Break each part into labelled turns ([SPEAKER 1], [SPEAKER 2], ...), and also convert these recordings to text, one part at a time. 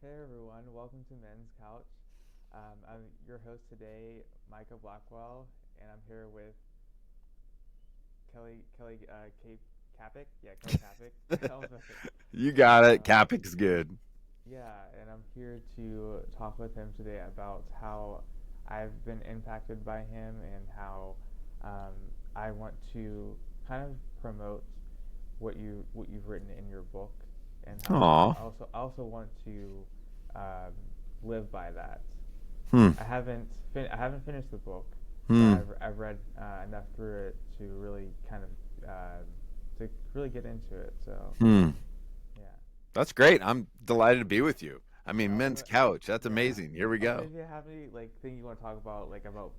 [SPEAKER 1] Hey everyone, welcome to Men's Couch. I'm your host today, Micah Blackwell, and I'm here with Kelly Kapic. Yeah, Kelly Kapic.
[SPEAKER 2] You got it.
[SPEAKER 1] um,
[SPEAKER 2] Capic's good.
[SPEAKER 1] yeah, and I'm here to talk with him today about how I've been impacted by him and how um, I want to kind of promote what you've written in your book, and how
[SPEAKER 2] Aw.
[SPEAKER 1] I also want to um, live by that.
[SPEAKER 2] Hmm.
[SPEAKER 1] I haven't finished the book, but
[SPEAKER 2] Hmm.
[SPEAKER 1] I've read enough through it to really kind of to really get into it. So
[SPEAKER 2] Hmm.
[SPEAKER 1] yeah.
[SPEAKER 2] That's great. I'm delighted to be with you. I mean,
[SPEAKER 1] Oh
[SPEAKER 2] men's couch. That's
[SPEAKER 1] yeah.
[SPEAKER 2] amazing. Here we
[SPEAKER 1] Also,
[SPEAKER 2] go.
[SPEAKER 1] if you have any like thing you want to talk about, like about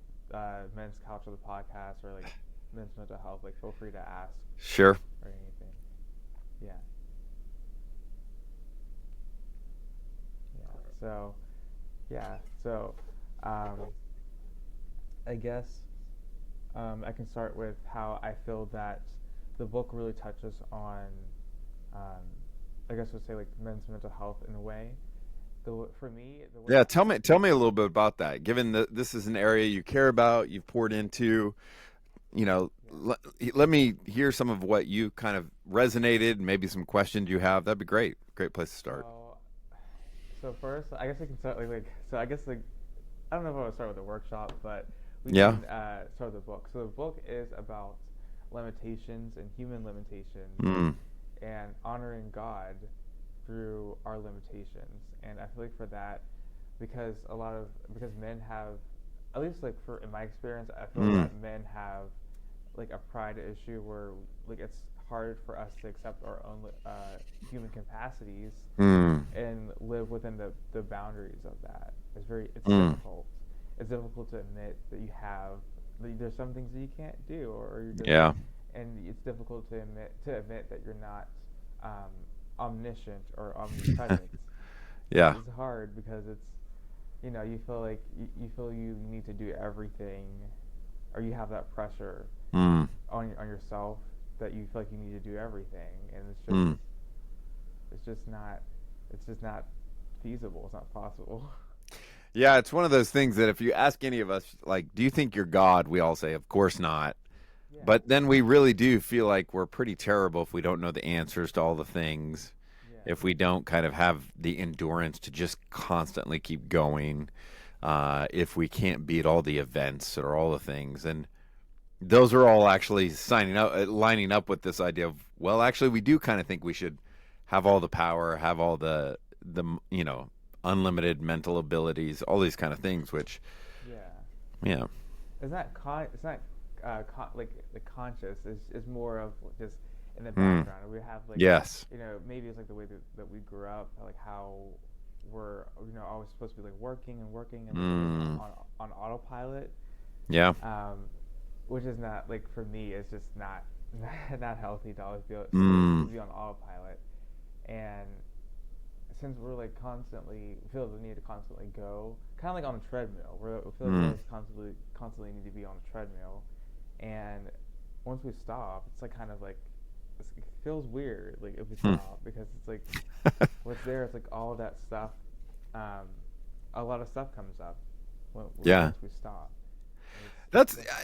[SPEAKER 1] men's couch or the podcast or like men's mental health, like feel free to ask
[SPEAKER 2] Sure.
[SPEAKER 1] or anything. Yeah. Yeah. Yeah. So um, I guess I can start with how I feel that the book really touches on, um, I guess we'd say like men's mental health in a way. For me, the way
[SPEAKER 2] Yeah. Tell me a little bit about that. Given that this is an area you care about, you've poured into. You know,
[SPEAKER 1] yeah.
[SPEAKER 2] let me hear some of what you kind of resonated, maybe some questions you have. That'd be great. Great place to start.
[SPEAKER 1] So so first, I guess we can start so I guess like I don't know if I would start with the workshop, but we
[SPEAKER 2] Yeah.
[SPEAKER 1] can start with the book. So the book is about limitations and human limitations
[SPEAKER 2] Hmm.
[SPEAKER 1] and honoring God through our limitations. And I feel like for that, because men have, at least like for in my experience, I feel
[SPEAKER 2] Hmm.
[SPEAKER 1] that men have like a pride issue where like it's hard for us to accept our own human capacities
[SPEAKER 2] Hmm.
[SPEAKER 1] and live within the boundaries of that. It's
[SPEAKER 2] Hmm.
[SPEAKER 1] difficult. It's difficult to admit that you have there's some things that you can't do, or you're just,
[SPEAKER 2] Yeah.
[SPEAKER 1] and it's difficult to admit that you're not um, omniscient or omnipresent.
[SPEAKER 2] Yeah.
[SPEAKER 1] It's hard because it's, you feel like you feel you need to do everything, or you have that pressure
[SPEAKER 2] Hmm.
[SPEAKER 1] on yourself that you feel like you need to do everything, and
[SPEAKER 2] Hmm.
[SPEAKER 1] it's just not it's just not feasible. It's not possible.
[SPEAKER 2] Yeah, it's one of those things that if you ask any of us, like, do you think you're God? We all say, of course not.
[SPEAKER 1] Yeah,
[SPEAKER 2] But then we really do feel like we're pretty terrible if we don't know the answers to all the things,
[SPEAKER 1] yeah,
[SPEAKER 2] if we don't kind of have the endurance to just constantly keep going, if we can't beat all the events or all the things. And those are all actually lining up with this idea of, well, actually, we do kind of think we should have all the power, have all the unlimited mental abilities, all these kind of things. Which,
[SPEAKER 1] yeah.
[SPEAKER 2] yeah,
[SPEAKER 1] It's not like the conscious is more of just in the
[SPEAKER 2] mm,
[SPEAKER 1] background. We have like,
[SPEAKER 2] yes,
[SPEAKER 1] maybe it's like the way that we grew up, like how we're always supposed to be like working and living like
[SPEAKER 2] mm,
[SPEAKER 1] on autopilot,
[SPEAKER 2] yeah,
[SPEAKER 1] um, which is not like for me. It's just not not healthy to always to
[SPEAKER 2] mm,
[SPEAKER 1] be on autopilot. And since we're like constantly feel the need to constantly go, kind of like on a treadmill, we feel like we
[SPEAKER 2] mm,
[SPEAKER 1] always constantly need to be on a treadmill, and once we stop, it's like kind of like it feels weird, like if we
[SPEAKER 2] hmm.
[SPEAKER 1] stop, because it's like what's there. It's like all of that stuff. Um, a lot of stuff comes up
[SPEAKER 2] Yeah,
[SPEAKER 1] once we stop, and it's
[SPEAKER 2] that's
[SPEAKER 1] difficult.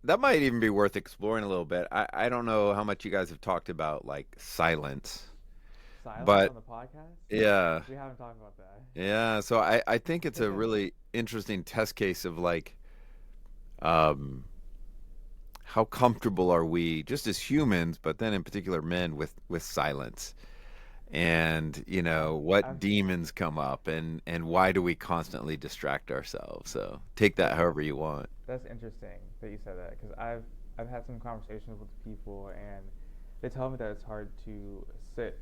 [SPEAKER 2] that might even be worth exploring a little bit. I don't know how much you guys have talked about like silence,
[SPEAKER 1] Silence
[SPEAKER 2] but
[SPEAKER 1] on the podcast?
[SPEAKER 2] yeah,
[SPEAKER 1] We haven't talked about that.
[SPEAKER 2] yeah. So I think it's a really interesting test case of like um how comfortable are we just as humans, but then in particular men with silence, and
[SPEAKER 1] I've
[SPEAKER 2] what
[SPEAKER 1] I've
[SPEAKER 2] demons come up, and why do we constantly distract ourselves? So take that
[SPEAKER 1] that's
[SPEAKER 2] however you want.
[SPEAKER 1] That's interesting that you said that, because I've had some conversations with people, and they tell me that it's hard to sit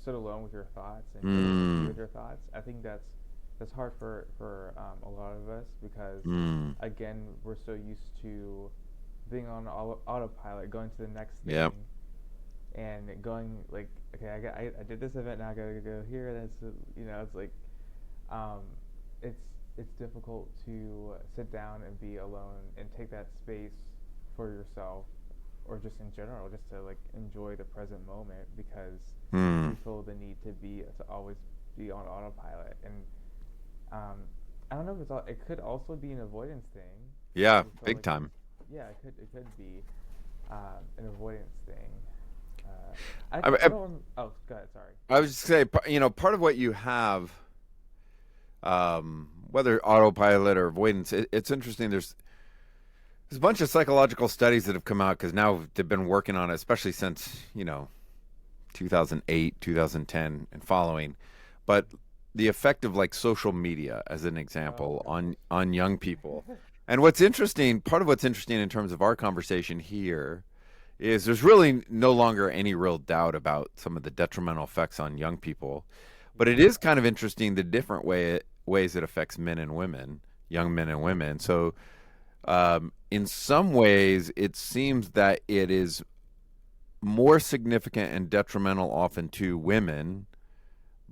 [SPEAKER 1] alone with your thoughts and just be
[SPEAKER 2] Mm,
[SPEAKER 1] with your thoughts. I think that's hard for a lot of us, because
[SPEAKER 2] mm,
[SPEAKER 1] again, we're so used to being on autopilot, going to the next
[SPEAKER 2] yeah.
[SPEAKER 1] thing, and going like, okay, I did this event, now I gotta go here. It's like, um, it's it's difficult to sit down and be alone and take that space for yourself, or just in general, just to like enjoy the present moment, because
[SPEAKER 2] Mm,
[SPEAKER 1] we feel the need to always be on autopilot. And um, I don't know if it could also be an avoidance thing.
[SPEAKER 2] Yeah,
[SPEAKER 1] I just feel
[SPEAKER 2] big
[SPEAKER 1] like
[SPEAKER 2] time.
[SPEAKER 1] yeah, it could be an avoidance thing.
[SPEAKER 2] I,
[SPEAKER 1] I
[SPEAKER 2] I,
[SPEAKER 1] don't. Oh, go ahead. Sorry.
[SPEAKER 2] I was just say, part of what you have, whether autopilot or avoidance, it's interesting. There's a bunch of psychological studies that have come out because now they've been working on it, especially since 2008, 2010, and following. But the effect of like social media, as an
[SPEAKER 1] Oh
[SPEAKER 2] example,
[SPEAKER 1] no.
[SPEAKER 2] on young people. And what's interesting, part of what's interesting in terms of our conversation here, is there's really no longer any real doubt about some of the detrimental effects on young people. But it
[SPEAKER 1] Yeah.
[SPEAKER 2] is kind of interesting the different ways it affects men and women, young men and women. So in some ways, it seems that it is more significant and detrimental often to women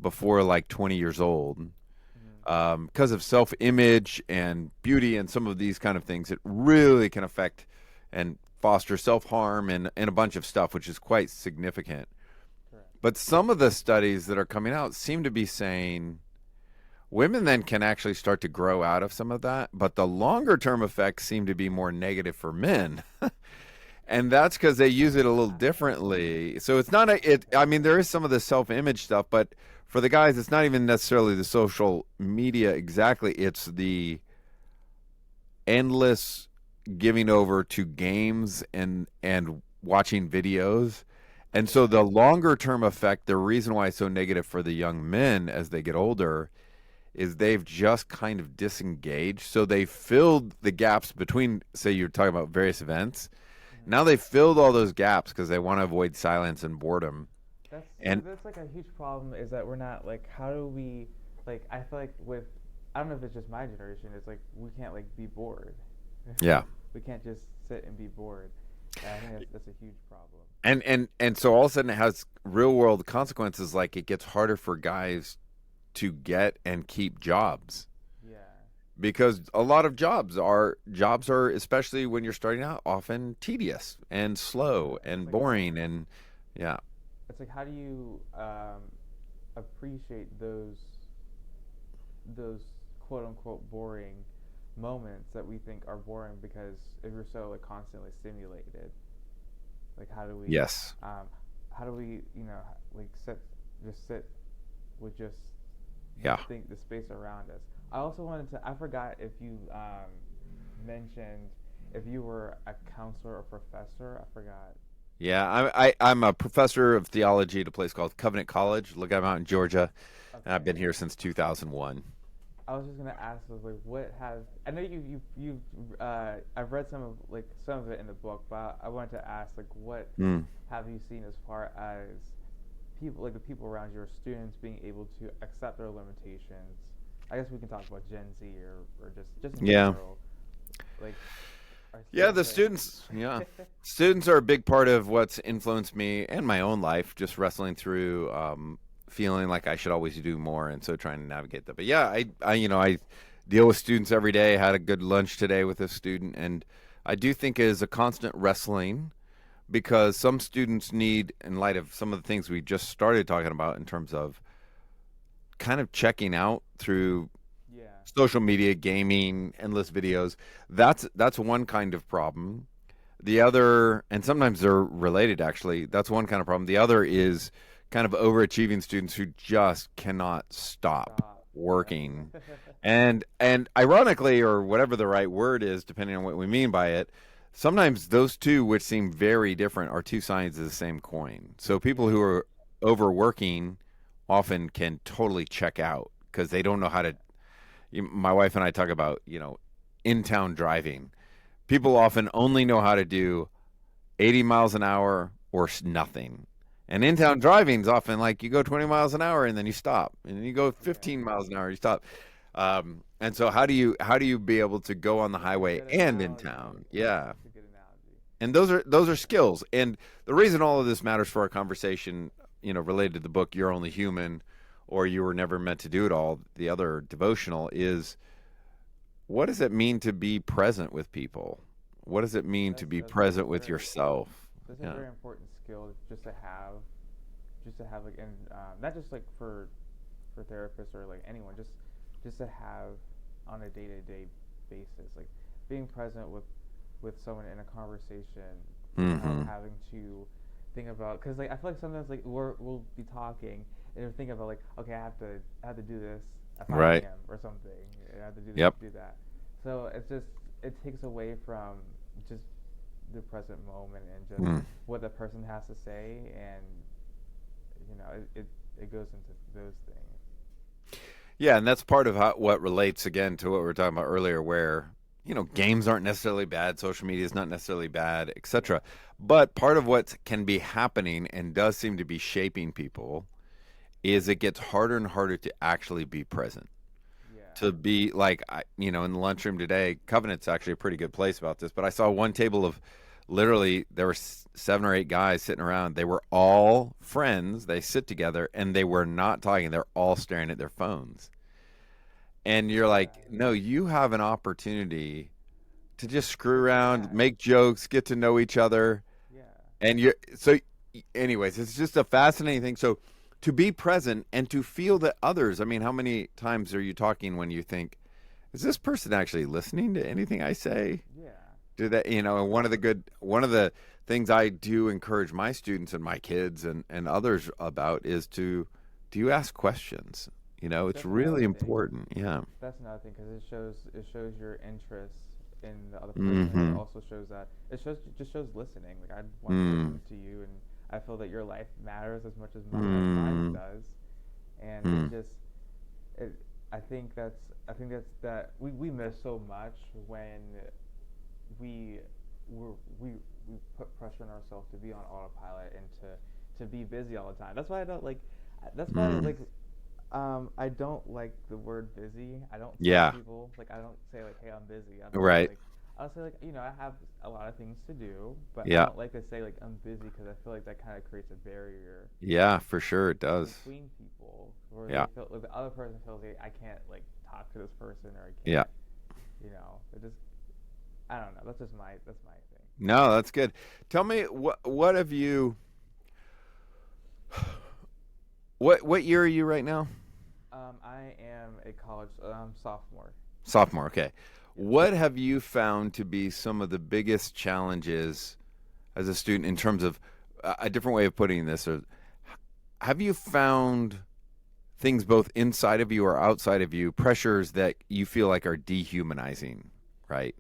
[SPEAKER 2] before like 20 years old
[SPEAKER 1] Mhm.
[SPEAKER 2] because of self image and beauty and some of these kind of things. It really can affect and foster self harm and a bunch of stuff, which is quite significant.
[SPEAKER 1] Correct.
[SPEAKER 2] But some of the studies that are coming out seem to be saying women then can actually start to grow out of some of that, but the longer term effects seem to be more negative for men. And that's because they use it a little
[SPEAKER 1] Ah.
[SPEAKER 2] differently. So it's not a it. I mean, there is some of the self-image stuff, but for the guys, it's not even necessarily the social media exactly. It's the endless giving over to games and watching videos. And so
[SPEAKER 1] Yeah.
[SPEAKER 2] the longer term effect, the reason why it's so negative for the young men as they get older is they've just kind of disengaged. So they filled the gaps between, say, you're talking about various events.
[SPEAKER 1] Mhm.
[SPEAKER 2] Now they filled all those gaps because they want to avoid silence and boredom.
[SPEAKER 1] That's
[SPEAKER 2] And
[SPEAKER 1] that's like a huge problem is that we're not like how do we like I feel like with I don't know if it's just my generation it's like we can't like be bored.
[SPEAKER 2] yeah,
[SPEAKER 1] We can't just sit and be bored. And I think that's a huge problem.
[SPEAKER 2] and so all of a sudden it has real world consequences. Like it gets harder for guys to get and keep jobs
[SPEAKER 1] Yeah.
[SPEAKER 2] because a lot of jobs are especially when you're starting out often tedious and slow
[SPEAKER 1] Yeah. It's
[SPEAKER 2] and
[SPEAKER 1] like how
[SPEAKER 2] boring and yeah.
[SPEAKER 1] it's like how do you appreciate those quote unquote boring moments that we think are boring because if we're so like constantly stimulated, like
[SPEAKER 2] Yes.
[SPEAKER 1] how do we like sit with just
[SPEAKER 2] Yeah.
[SPEAKER 1] think the space around us. I also wanted to. I forgot if you mentioned if you were a counselor or professor. I forgot.
[SPEAKER 2] Yeah, I'm a professor of theology at a place called Covenant College. Look, I'm out in Georgia, and I've
[SPEAKER 1] Okay.
[SPEAKER 2] been here since 2001.
[SPEAKER 1] I was just gonna ask, was like, what have I know I've read some of it in the book, but I wanted to ask like, what
[SPEAKER 2] Mm.
[SPEAKER 1] have you seen as far as people like the people around your students being able to accept their limitations? I guess we can talk about Gen Z or just in
[SPEAKER 2] Yeah.
[SPEAKER 1] general. Like, are
[SPEAKER 2] Yeah,
[SPEAKER 1] students
[SPEAKER 2] the
[SPEAKER 1] like,
[SPEAKER 2] students, yeah. Students are a big part of what's influenced me and my own life, just wrestling through feeling like I should always do more and so trying to navigate that. But yeah, I deal with students every day. Had a good lunch today with a student and I do think it is a constant wrestling because some students need, in light of some of the things we just started talking about in terms of kind of checking out through
[SPEAKER 1] yeah,
[SPEAKER 2] social media, gaming, endless videos. That's one kind of problem. The other, and sometimes they're related actually. That's one kind of problem. The other is kind of overachieving students who just cannot stop
[SPEAKER 1] stop, yeah,
[SPEAKER 2] working. And ironically, or whatever the right word is, depending on what we mean by it, sometimes those two, which seem very different, are two sides of the same coin. So people who
[SPEAKER 1] yeah,
[SPEAKER 2] are overworking often can totally check out because they don't know how to.
[SPEAKER 1] yeah,
[SPEAKER 2] My wife and I talk about in town driving. People often only know how to do 80 miles an hour or nothing. And in town driving is often like you go 20 miles an hour and then you stop, and then you go
[SPEAKER 1] yeah.
[SPEAKER 2] 15 miles an hour, you stop. And so how do you be able to go on the
[SPEAKER 1] That's a
[SPEAKER 2] highway
[SPEAKER 1] good
[SPEAKER 2] and in
[SPEAKER 1] analogy.
[SPEAKER 2] town?
[SPEAKER 1] Yeah,
[SPEAKER 2] Yeah.
[SPEAKER 1] that's a good analogy.
[SPEAKER 2] And those are skills. And the reason all of this matters for our conversation, related to the book You're Only Human or You Were Never Meant to Do It All, the other devotional, is what does it mean to be present with people? What does it mean to be
[SPEAKER 1] That's
[SPEAKER 2] present
[SPEAKER 1] a
[SPEAKER 2] with
[SPEAKER 1] very
[SPEAKER 2] yourself?
[SPEAKER 1] that's a
[SPEAKER 2] Yeah.
[SPEAKER 1] very important skill just to have like and not just like for for therapists or like anyone, just to have on a day-to-day basis, like being present with someone in a conversation without
[SPEAKER 2] Mm-hmm.
[SPEAKER 1] having to think about, because like I feel like sometimes like we'll be talking and we're thinking about like, okay, I have to do this at
[SPEAKER 2] Right.
[SPEAKER 1] 5 p.m. or something. I have to do this,
[SPEAKER 2] Yep.
[SPEAKER 1] do that. So it's just, it takes away from just the present moment and just
[SPEAKER 2] Mm.
[SPEAKER 1] what the person has to say, and it goes into those things.
[SPEAKER 2] Yeah, and that's part of what relates again to what we were talking about earlier, where games aren't necessarily bad, social media is not necessarily bad,
[SPEAKER 1] Yeah,
[SPEAKER 2] etc. But part of what can be happening and does seem to be shaping people is it gets harder and harder to actually be present.
[SPEAKER 1] yeah,
[SPEAKER 2] To be like, in the lunchroom today, Covenant's actually a pretty good place about this. But I saw one table of literally there were 7 or 8 guys sitting around. They were all friends. They sit together and they were not talking. They're all staring at their phones. And you're like,
[SPEAKER 1] yeah,
[SPEAKER 2] no, you have an opportunity to just screw around,
[SPEAKER 1] interact.
[SPEAKER 2] make jokes, get to know each other,
[SPEAKER 1] Yeah,
[SPEAKER 2] and you're so. Anyways, it's just a fascinating thing. So to be present and to feel that others. I mean, how many times are you talking when you think, is this person actually listening to anything I say?
[SPEAKER 1] yeah,
[SPEAKER 2] Do that, and one of the things I do encourage my students and my kids and others about is to do you ask questions? It's
[SPEAKER 1] that's
[SPEAKER 2] really
[SPEAKER 1] another thing.
[SPEAKER 2] important. Yeah.
[SPEAKER 1] That's another thing, because it shows your interest in the other person, and it
[SPEAKER 2] Mm-hmm.
[SPEAKER 1] also shows that it just shows listening. Like I want to
[SPEAKER 2] Mm.
[SPEAKER 1] listen to you, and I feel that your life matters as much as mine
[SPEAKER 2] Mm.
[SPEAKER 1] does, and
[SPEAKER 2] Mm.
[SPEAKER 1] it. I think that's that we miss so much when we we we put pressure on ourselves to be on autopilot and to be busy all the time. That's why I don't like. That's why
[SPEAKER 2] Mm.
[SPEAKER 1] like I don't like the word busy. I don't tell
[SPEAKER 2] Yeah.
[SPEAKER 1] people like I don't say like, hey, I'm busy.
[SPEAKER 2] Right.
[SPEAKER 1] I'll say like I have a lot of things to do, but I
[SPEAKER 2] Yeah.
[SPEAKER 1] don't like to say like I'm busy, because I feel like that kind of creates a barrier
[SPEAKER 2] Yeah, for sure it does.
[SPEAKER 1] between people, where
[SPEAKER 2] Yeah.
[SPEAKER 1] they feel like the other person feels like I can't like talk to this person, or I
[SPEAKER 2] Yeah.
[SPEAKER 1] can't, it just, I don't know. That's my thing.
[SPEAKER 2] No, that's good. Tell me what have you what year are you right now?
[SPEAKER 1] I am a college sophomore.
[SPEAKER 2] Sophomore, okay.
[SPEAKER 1] Yep.
[SPEAKER 2] What have you found to be some of the biggest challenges as a student in terms of a different way of putting this? Or have you found things both inside of you or outside of you, pressures that you feel like are dehumanizing, right?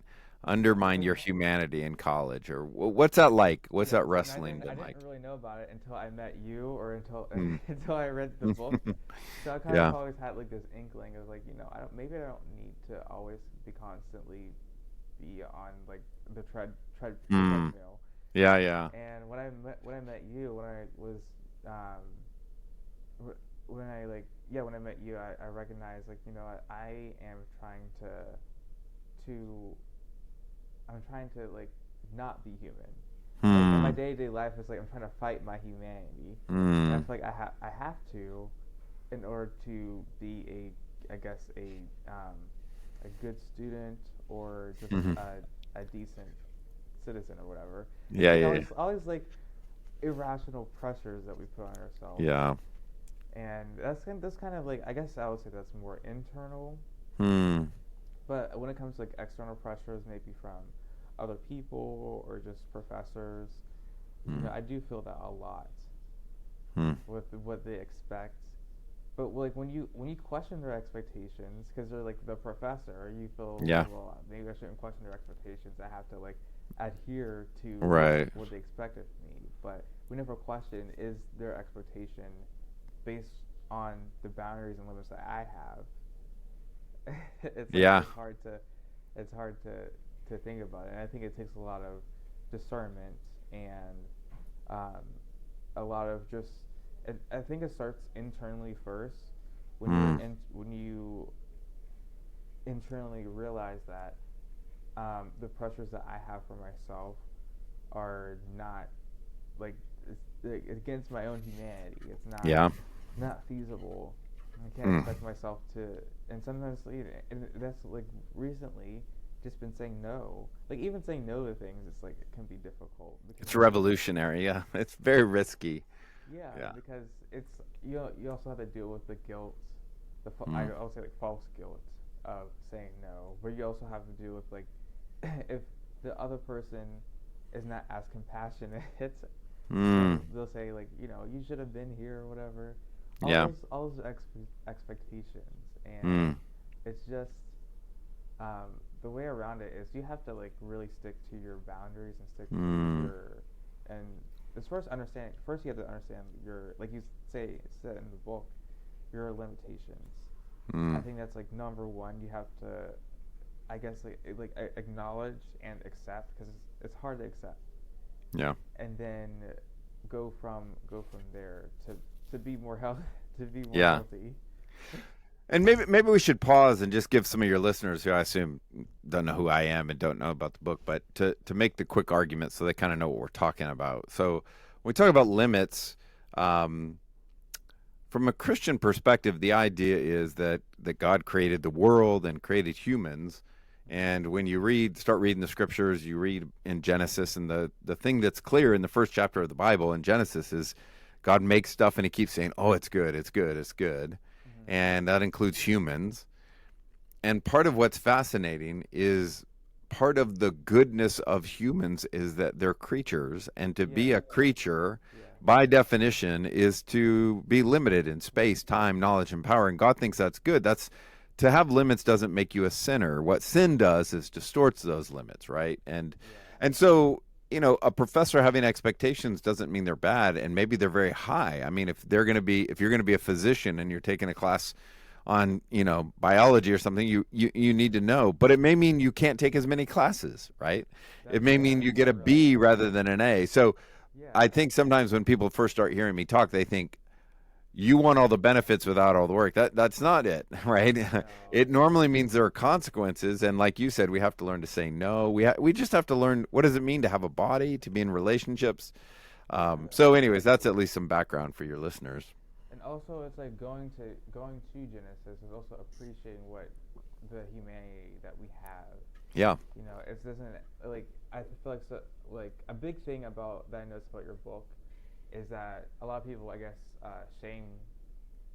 [SPEAKER 2] Undermine your
[SPEAKER 1] Oh.
[SPEAKER 2] humanity in college, or what's that like? What's that
[SPEAKER 1] Yes, and I
[SPEAKER 2] wrestling
[SPEAKER 1] didn't I
[SPEAKER 2] been
[SPEAKER 1] didn't
[SPEAKER 2] like?
[SPEAKER 1] really know about it until I met you, or until
[SPEAKER 2] Mm.
[SPEAKER 1] until I read the book. So I kind of
[SPEAKER 2] Yeah.
[SPEAKER 1] always had like this inkling of like, I don't need to always be constantly be on like the
[SPEAKER 2] Mm.
[SPEAKER 1] treadmill.
[SPEAKER 2] Yeah, yeah.
[SPEAKER 1] And when I met you, when I was um when I like yeah when I met you, I recognized like, I am trying to I'm trying to like not be human. Like in my
[SPEAKER 2] Hmm.
[SPEAKER 1] day to day life, it's like I'm trying to fight my humanity, and I
[SPEAKER 2] Mm.
[SPEAKER 1] feel like I have to, in order to be I guess a good student, or just
[SPEAKER 2] Hmm.
[SPEAKER 1] a decent citizen or whatever. It's
[SPEAKER 2] Yeah,
[SPEAKER 1] like
[SPEAKER 2] yeah,
[SPEAKER 1] always like irrational pressures that we put on ourselves,
[SPEAKER 2] yeah.
[SPEAKER 1] and that's kind of like, I guess I would say that's more internal.
[SPEAKER 2] Hmm.
[SPEAKER 1] But when it comes to like external pressures, maybe from other people or just professors,
[SPEAKER 2] Hmm.
[SPEAKER 1] I do feel that a lot
[SPEAKER 2] Hmm.
[SPEAKER 1] with what they expect. But like when you question their expectations, because they're like the professor, you feel like,
[SPEAKER 2] Yeah.
[SPEAKER 1] well, maybe I shouldn't question their expectations. I have to like adhere to
[SPEAKER 2] Right.
[SPEAKER 1] what they expect of me. But we never question, is their expectation based on the boundaries and limits that I have. it's like
[SPEAKER 2] Yeah.
[SPEAKER 1] it's hard to think about it. And I think it takes a lot of discernment, and um, a lot of just. I think it starts internally first,
[SPEAKER 2] Hmm.
[SPEAKER 1] when you internally realize that the pressures that I have for myself are not like, it's against my own humanity. It's
[SPEAKER 2] Yeah.
[SPEAKER 1] not feasible. I can't
[SPEAKER 2] Hmm.
[SPEAKER 1] expect myself to, and sometimes and that's like recently just been saying no. Like even saying no to things, it's like it can be difficult, because
[SPEAKER 2] It's
[SPEAKER 1] it's like,
[SPEAKER 2] revolutionary. Yeah. It's very risky.
[SPEAKER 1] yeah,
[SPEAKER 2] Yeah.
[SPEAKER 1] because it's you also have to deal with the guilt I
[SPEAKER 2] Mm.
[SPEAKER 1] would say like false guilt of saying no, but you also have to do with like if the other person is not as compassionate,
[SPEAKER 2] Mm.
[SPEAKER 1] they'll say like you should have been here or whatever.
[SPEAKER 2] Yeah.
[SPEAKER 1] All those expectations, and
[SPEAKER 2] Mm.
[SPEAKER 1] it's just the way around it is you have to like really stick to your boundaries and stick to
[SPEAKER 2] Mm.
[SPEAKER 1] your and as first understand first you have to understand your like you said in the book your limitations. I
[SPEAKER 2] Mm.
[SPEAKER 1] think that's like number one. You have to I guess acknowledge and accept because it's hard to accept
[SPEAKER 2] Yeah.
[SPEAKER 1] and then go from there to be more healthy to be more
[SPEAKER 2] Yeah.
[SPEAKER 1] healthy.
[SPEAKER 2] And maybe we should pause and just give some of your listeners, who I assume don't know who I am and don't know about the book, but to make the quick argument so they kind of know what we're talking about. So when we talk about limits, um, from a Christian perspective, the idea is that God created the world and created humans. And when you start reading the scriptures, you read in Genesis, and the thing that's clear in the first chapter of the Bible in Genesis is God makes stuff and he keeps saying, "Oh, it's good, it's good, it's good."
[SPEAKER 1] Mm-hmm.
[SPEAKER 2] And that includes humans. And part of what's fascinating is part of the goodness of humans is that they're creatures, and to be
[SPEAKER 1] Yeah,
[SPEAKER 2] a creature
[SPEAKER 1] yeah,
[SPEAKER 2] by definition is to be limited in space, time, knowledge, and power. And God thinks that's good. That's to have limits doesn't make you a sinner. What sin does is distorts those limits, right?
[SPEAKER 1] yeah,
[SPEAKER 2] And so, a professor having expectations doesn't mean they're bad, and maybe they're very high. I mean, if you're going to be a physician and you're taking a class on biology or something, you need to know, but it may mean you can't take as many classes, right? It may mean
[SPEAKER 1] that's
[SPEAKER 2] you get a
[SPEAKER 1] true.
[SPEAKER 2] B rather than an A. So I
[SPEAKER 1] Yeah,
[SPEAKER 2] think sometimes when people first start hearing me talk, they think you want all the benefits without all the work. That's not it, right?
[SPEAKER 1] no,
[SPEAKER 2] It normally means there are consequences, and like you said, we have to learn to say no. We just have to learn, what does it mean to have a body, to be in relationships.
[SPEAKER 1] yeah.
[SPEAKER 2] So, anyways, that's at least some background for your listeners.
[SPEAKER 1] And also, it's like going to Genesis is also appreciating what the humanity that we have.
[SPEAKER 2] Yeah.
[SPEAKER 1] It doesn't like I feel like like a big thing about that I noticed about your book is that a lot of people, I guess, shame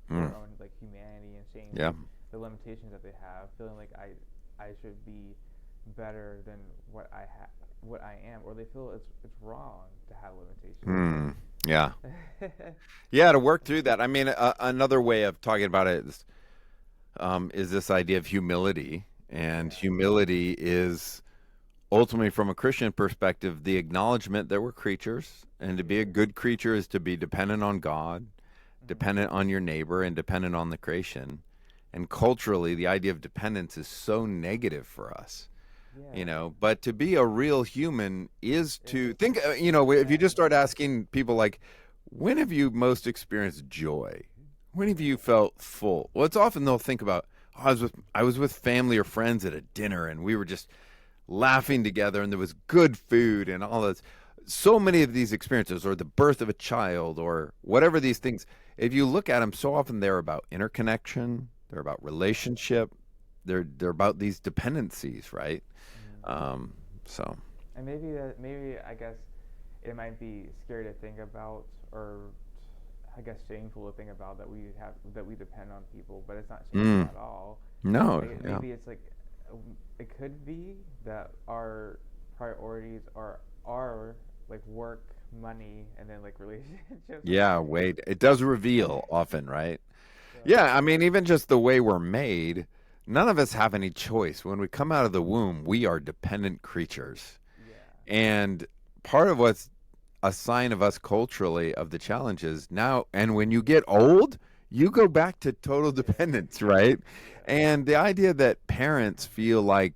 [SPEAKER 2] Mm.
[SPEAKER 1] their own like humanity and shame
[SPEAKER 2] Yeah.
[SPEAKER 1] the limitations that they have, feeling like I should be better than what I am, or they feel it's wrong to have
[SPEAKER 2] Mm. Yeah.
[SPEAKER 1] limitations.
[SPEAKER 2] Yeah, to work through that. I mean, another way of talking about it is this idea of humility. And
[SPEAKER 1] Yeah.
[SPEAKER 2] humility is ultimately, from a Christian perspective, the acknowledgement that we're creatures. And to be a
[SPEAKER 1] Yeah.
[SPEAKER 2] good creature is to be dependent on God,
[SPEAKER 1] Mhm.
[SPEAKER 2] dependent on your neighbor, and dependent on the creation. And culturally, the idea of dependence is so negative for us.
[SPEAKER 1] Yeah.
[SPEAKER 2] But to be a real human is to
[SPEAKER 1] Is
[SPEAKER 2] think, if you
[SPEAKER 1] yeah.
[SPEAKER 2] just start asking people like, when have you most experienced joy? When have you
[SPEAKER 1] Yeah.
[SPEAKER 2] felt full? Well, it's often they'll think about, oh, I was with family or friends at a dinner and we were just laughing together and there was good food and all this. So many of these experiences, or the birth of a child, or whatever these
[SPEAKER 1] Mhm.
[SPEAKER 2] things, if you look at them, so often they're about interconnection, they're about
[SPEAKER 1] Yeah.
[SPEAKER 2] relationship, they're about these dependencies, right?
[SPEAKER 1] Mhm.
[SPEAKER 2] Um, so,
[SPEAKER 1] And maybe I guess it might be scary to think about, or I guess shameful to think about that we depend on people, but it's not shameful
[SPEAKER 2] mm,
[SPEAKER 1] at all.
[SPEAKER 2] no, yeah,
[SPEAKER 1] Maybe it's like it could be that our priorities are like work, money, and then like relationships or
[SPEAKER 2] yeah.
[SPEAKER 1] something.
[SPEAKER 2] Wait, it does reveal often, right?
[SPEAKER 1] So
[SPEAKER 2] Yeah, I mean, even just the way we're made, none of us have any choice. When we come out of the womb, we are dependent creatures.
[SPEAKER 1] yeah,
[SPEAKER 2] And part of what's a sign of us culturally of the challenges now, and when you get old, you go back to total
[SPEAKER 1] yeah,
[SPEAKER 2] dependence, right?
[SPEAKER 1] yeah,
[SPEAKER 2] And the idea that parents feel like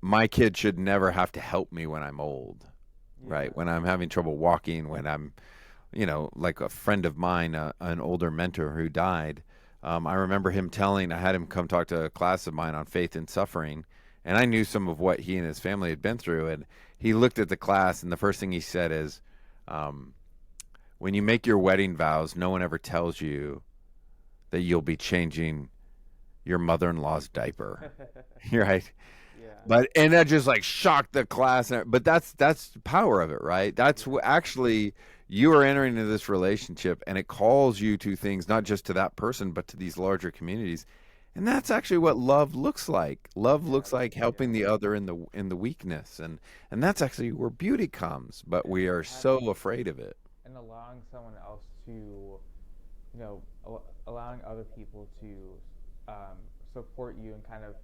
[SPEAKER 2] my kid should never have to help me when I'm old, right?
[SPEAKER 1] yeah.
[SPEAKER 2] When I'm having trouble walking, when I'm, like a friend of mine, an older mentor who died. I remember him I had him come talk to a class of mine on faith and suffering, and I knew some of what he and his family had been through. And he looked at the class, and the first thing he said is, um, when you make your wedding vows, no one ever tells you that you'll be changing your mother in law's diaper. Right?
[SPEAKER 1] Yeah.
[SPEAKER 2] But and that just like shocked the class. But that's the power of it, right? That's
[SPEAKER 1] Yeah.
[SPEAKER 2] actually you are entering into this relationship, and it calls you to things not just to that person, but to these larger communities. And that's
[SPEAKER 1] Hmm.
[SPEAKER 2] actually what love looks like. Love
[SPEAKER 1] Yeah.
[SPEAKER 2] looks like helping
[SPEAKER 1] Yeah.
[SPEAKER 2] the other in the weakness, and that's actually where beauty comes. But we
[SPEAKER 1] And
[SPEAKER 2] are so
[SPEAKER 1] having
[SPEAKER 2] afraid of it.
[SPEAKER 1] and allowing someone else to, allowing other people to um, support you and kind of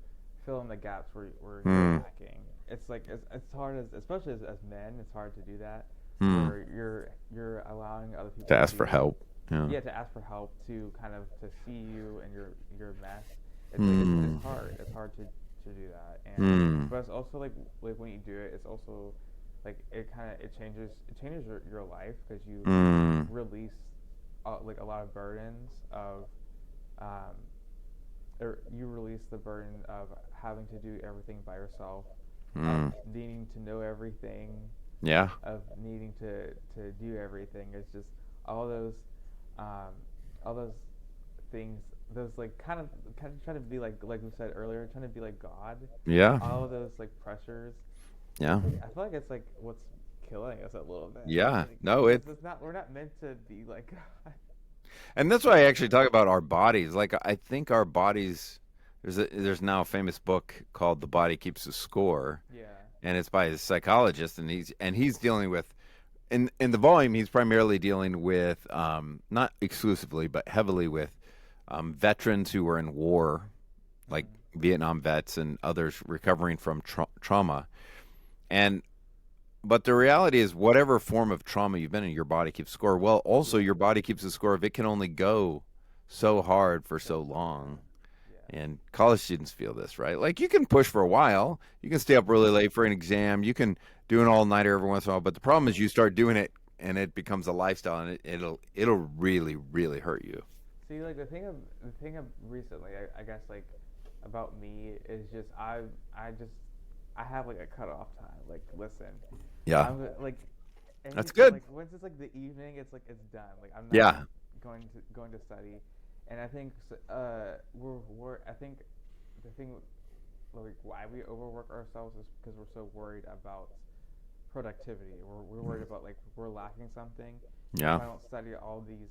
[SPEAKER 1] fill in the gaps where you're
[SPEAKER 2] Hmm.
[SPEAKER 1] lacking. It's like it's hard as especially as men, it's hard to do that
[SPEAKER 2] Hmm.
[SPEAKER 1] where you're allowing other
[SPEAKER 2] To
[SPEAKER 1] people
[SPEAKER 2] ask for
[SPEAKER 1] to
[SPEAKER 2] help. Yeah.
[SPEAKER 1] yeah to ask for help to kind of to see you and your mess. It's like it's
[SPEAKER 2] Hmm.
[SPEAKER 1] hard. It's hard to do that. And
[SPEAKER 2] Hmm.
[SPEAKER 1] but it's also like when you do it, it's also like it changes your life because you
[SPEAKER 2] Hmm.
[SPEAKER 1] release like a lot of burdens of um, or you release the burden of having to do everything by yourself, of
[SPEAKER 2] Hmm.
[SPEAKER 1] needing to know everything,
[SPEAKER 2] Yeah.
[SPEAKER 1] of needing to do everything. It's just all those um, all those things. Those like kind of trying to be like we said earlier, trying to be like God.
[SPEAKER 2] Yeah.
[SPEAKER 1] All of those like pressures.
[SPEAKER 2] Yeah.
[SPEAKER 1] Like I feel like it's like what's killing us a little bit.
[SPEAKER 2] Yeah.
[SPEAKER 1] Like
[SPEAKER 2] No,
[SPEAKER 1] because
[SPEAKER 2] it
[SPEAKER 1] it's not we're not meant to be like God.
[SPEAKER 2] and that's why I actually talk about our bodies. Like I think our bodies. There's now a famous book called "The Body Keeps the Score,"
[SPEAKER 1] Yeah.
[SPEAKER 2] and it's by a psychologist, and he's dealing with in the volume he's primarily dealing with not exclusively but heavily with veterans who were in war, like
[SPEAKER 1] Mhm.
[SPEAKER 2] Vietnam vets and others recovering from trauma, and but the reality is, whatever form of trauma you've been in, your body keeps score. Well, also
[SPEAKER 1] Yeah.
[SPEAKER 2] your body keeps the score if it can only go so hard for
[SPEAKER 1] For
[SPEAKER 2] so
[SPEAKER 1] so
[SPEAKER 2] long.
[SPEAKER 1] long. Yeah.
[SPEAKER 2] And college students feel this, right? Like you can push for a while, you can stay up really late for an exam, you can do an all nighter every once in a while. But the problem is, you start doing it, and it becomes a lifestyle, and it'll really really hurt you.
[SPEAKER 1] See, like the thing of recently, I guess like about me is just I have like a cutoff time. Like, listen,
[SPEAKER 2] Yeah,
[SPEAKER 1] like
[SPEAKER 2] that's
[SPEAKER 1] anything
[SPEAKER 2] good.
[SPEAKER 1] like once it's like the evening, it's like it's done. Like I'm not
[SPEAKER 2] Yeah.
[SPEAKER 1] going to study, and I think we're I think the thing like why we overwork ourselves is because we're so worried about productivity. We're worried about like we're lacking something. If
[SPEAKER 2] Yeah.
[SPEAKER 1] I don't study all these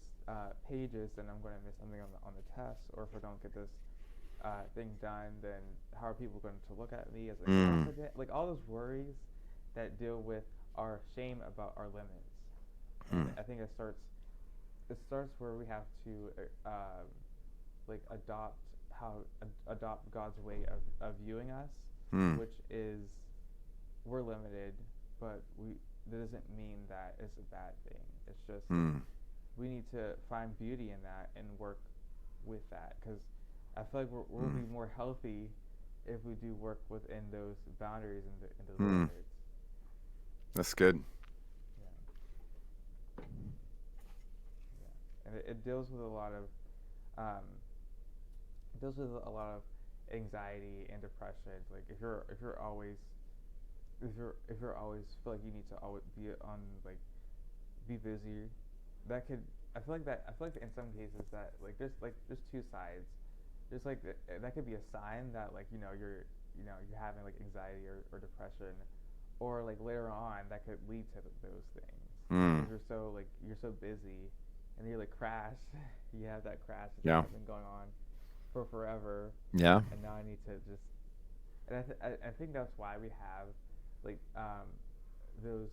[SPEAKER 1] pages, then I'm going to miss something on the test. Or if I don't get this thing done, then how are people going to look at me as
[SPEAKER 2] Mm.
[SPEAKER 1] incompetent? Like all those worries that deal with our shame about our limits. And
[SPEAKER 2] Mm.
[SPEAKER 1] I think it starts where we have to like adopt God's way of viewing us,
[SPEAKER 2] Mm.
[SPEAKER 1] which is we're limited, but that doesn't mean that it's a bad thing. It's just
[SPEAKER 2] Mm.
[SPEAKER 1] we need to find beauty in that and work with that because I feel like we'll
[SPEAKER 2] Mm.
[SPEAKER 1] be more healthy if we do work within those boundaries and those
[SPEAKER 2] Mm.
[SPEAKER 1] limits.
[SPEAKER 2] That's good.
[SPEAKER 1] Yeah, yeah, and it deals with a lot of um, it deals with a lot of anxiety and depression. Like if you're always feel like you need to always be on like be busy, that could I feel like in some cases that there's two sides. There's like that could be a sign that like you're having like anxiety or depression, or like later on that could lead to those things
[SPEAKER 2] Mm.
[SPEAKER 1] because you're so busy and you like crash. You have that crash. It's like
[SPEAKER 2] Yeah.
[SPEAKER 1] I've been going on for forever,
[SPEAKER 2] Yeah.
[SPEAKER 1] and now I need to just and I think that's why we have like those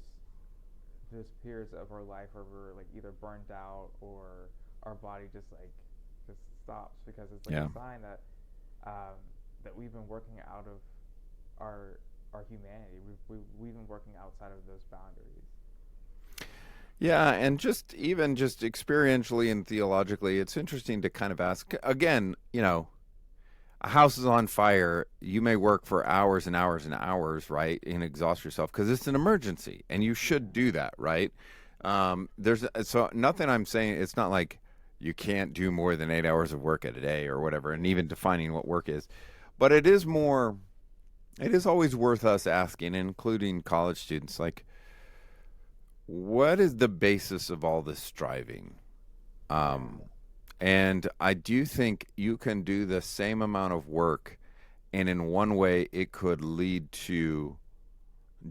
[SPEAKER 1] periods of our life where we're like either burnt out or our body just stops because it's like
[SPEAKER 2] Yeah.
[SPEAKER 1] a sign that um, that we've been working out of our humanity. We've been working outside of those boundaries.
[SPEAKER 2] Yeah, and just experientially and theologically, it's interesting to kind of ask again, a house is on fire, you may work for hours and hours and hours, right, and exhaust yourself because it's an emergency, and you should
[SPEAKER 1] Yeah.
[SPEAKER 2] do that, right? There's so nothing I'm saying. It's not like you can't do more than 8 hours of work at a day or whatever, and even defining what work is, but it is more. It is always worth us asking, including college students, like, what is the basis of all this striving?
[SPEAKER 1] Yeah.
[SPEAKER 2] Um, and I do think you can do the same amount of work and in one way it could lead to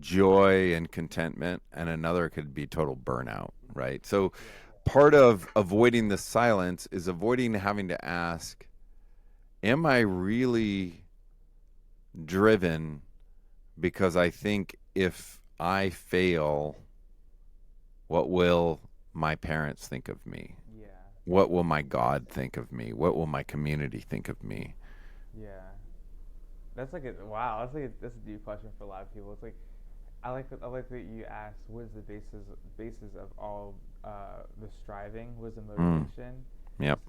[SPEAKER 2] joy and contentment, and another could be total burnout, right? So
[SPEAKER 1] Yeah.
[SPEAKER 2] part of avoiding the silence is avoiding having to ask, am I really driven because I think if I fail, what will my parents think of me?
[SPEAKER 1] Yeah.
[SPEAKER 2] What will my God think of me? What will my community think of me?
[SPEAKER 1] Yeah. That's like a wow. That's a deep question for a lot of people. It's like I like that you asked what is the basis of all the striving? What is the
[SPEAKER 2] Mm,
[SPEAKER 1] motivation?
[SPEAKER 2] yep.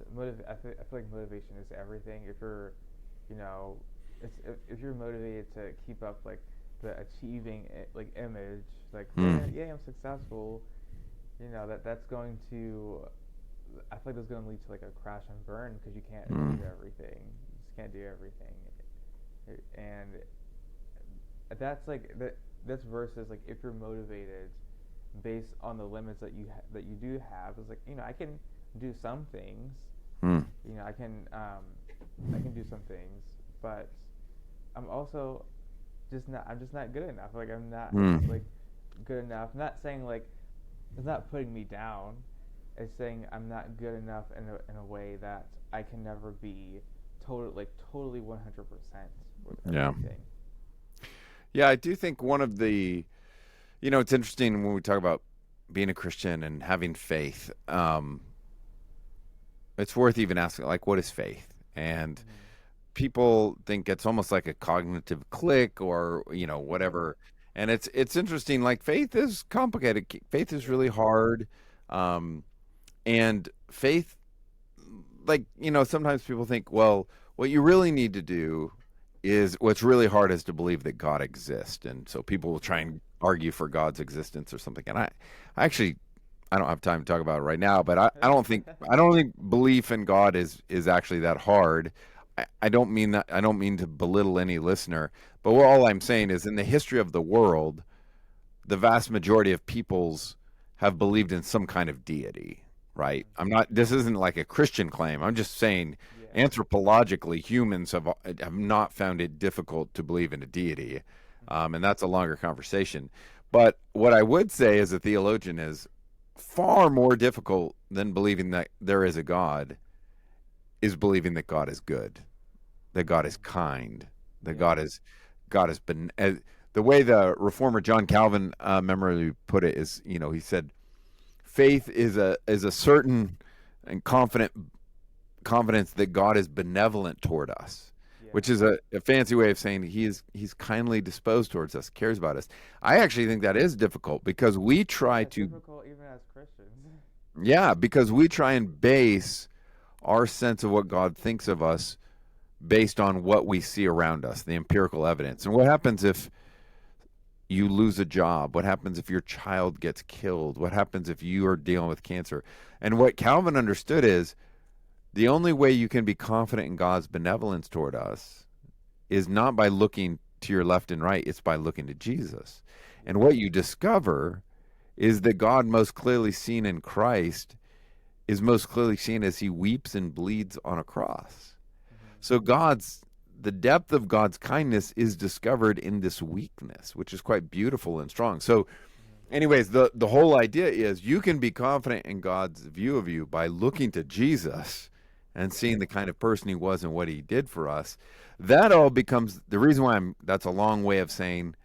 [SPEAKER 1] I feel like motivation is everything. If you're, you know, if you're motivated to keep up like the achieving like image, like
[SPEAKER 2] Mm,
[SPEAKER 1] yeah, I'm successful. That's going to I feel like that's going to lead to like a crash and burn because you can't
[SPEAKER 2] mm,
[SPEAKER 1] achieve everything. You just can't do everything, and that's like that's versus like if you're motivated based on the limits that you do have. It's like I can do some things.
[SPEAKER 2] mm,
[SPEAKER 1] I can do some things, but I'm just not good enough. Like I'm not
[SPEAKER 2] mm.
[SPEAKER 1] like good enough. I'm not saying like it's not putting me down. It's saying I'm not good enough in a way that I can never be totally 100% with
[SPEAKER 2] Yeah.
[SPEAKER 1] everything.
[SPEAKER 2] Yeah, I do think one of the, it's interesting when we talk about being a Christian and having faith. It's worth even asking, like, what is faith? And
[SPEAKER 1] Mm-hmm.
[SPEAKER 2] people think it's almost like a cognitive click or,
[SPEAKER 1] Yeah.
[SPEAKER 2] whatever. And it's interesting. Like, faith is complicated. Faith is really
[SPEAKER 1] Yeah.
[SPEAKER 2] hard. Um, and faith, like, sometimes people think, well, what you really need to do is what's really hard is to believe that God exists. And so people will try
[SPEAKER 1] Yeah.
[SPEAKER 2] and argue for God's existence or something. And I actually, I don't have time to talk about it right now, but I don't think belief in God is actually that hard. I don't mean that. I don't mean to belittle any listener, but all I'm saying is in the history of the world, the vast majority of peoples have believed in some kind of deity, right?
[SPEAKER 1] Mm-hmm.
[SPEAKER 2] I'm not. This isn't like a Christian claim. I'm just saying
[SPEAKER 1] Yeah.
[SPEAKER 2] anthropologically, humans have not found it difficult to believe in a deity,
[SPEAKER 1] Mm-hmm.
[SPEAKER 2] and that's a longer conversation. But what I would say as a theologian is far more difficult than believing that there is a God is believing that God is good, that God is
[SPEAKER 1] Mm-hmm.
[SPEAKER 2] kind, that
[SPEAKER 1] Yeah.
[SPEAKER 2] God has been. The way the reformer John Calvin memorably put it is, he said, faith is a certain and confidence that God is benevolent toward us, which
[SPEAKER 1] Yeah.
[SPEAKER 2] is a fancy way of saying he's kindly disposed towards us, cares about us. I actually think that is difficult because we try
[SPEAKER 1] Yeah. It's
[SPEAKER 2] to,
[SPEAKER 1] difficult even as Christians.
[SPEAKER 2] yeah, because we try and base our sense of what God thinks of us based on what we see around us, the empirical evidence. And what happens if you lose a job? What happens if your child gets killed? What happens if you are dealing with cancer? And what Calvin understood is the only way you can be confident in God's benevolence toward us is not by looking to your left and right, it's by looking to Jesus. And
[SPEAKER 1] Yeah.
[SPEAKER 2] what you discover is that God, most clearly seen in Christ, is most clearly seen as he weeps and bleeds on a cross.
[SPEAKER 1] Mm-hmm.
[SPEAKER 2] So the depth of God's kindness is discovered in this weakness, which is quite beautiful and strong. So
[SPEAKER 1] Mm-hmm.
[SPEAKER 2] anyways, the whole idea is you can be confident in God's view of you by looking to Jesus and seeing the kind of person he was and what he did for us. That all becomes the reason why that's a long way of saying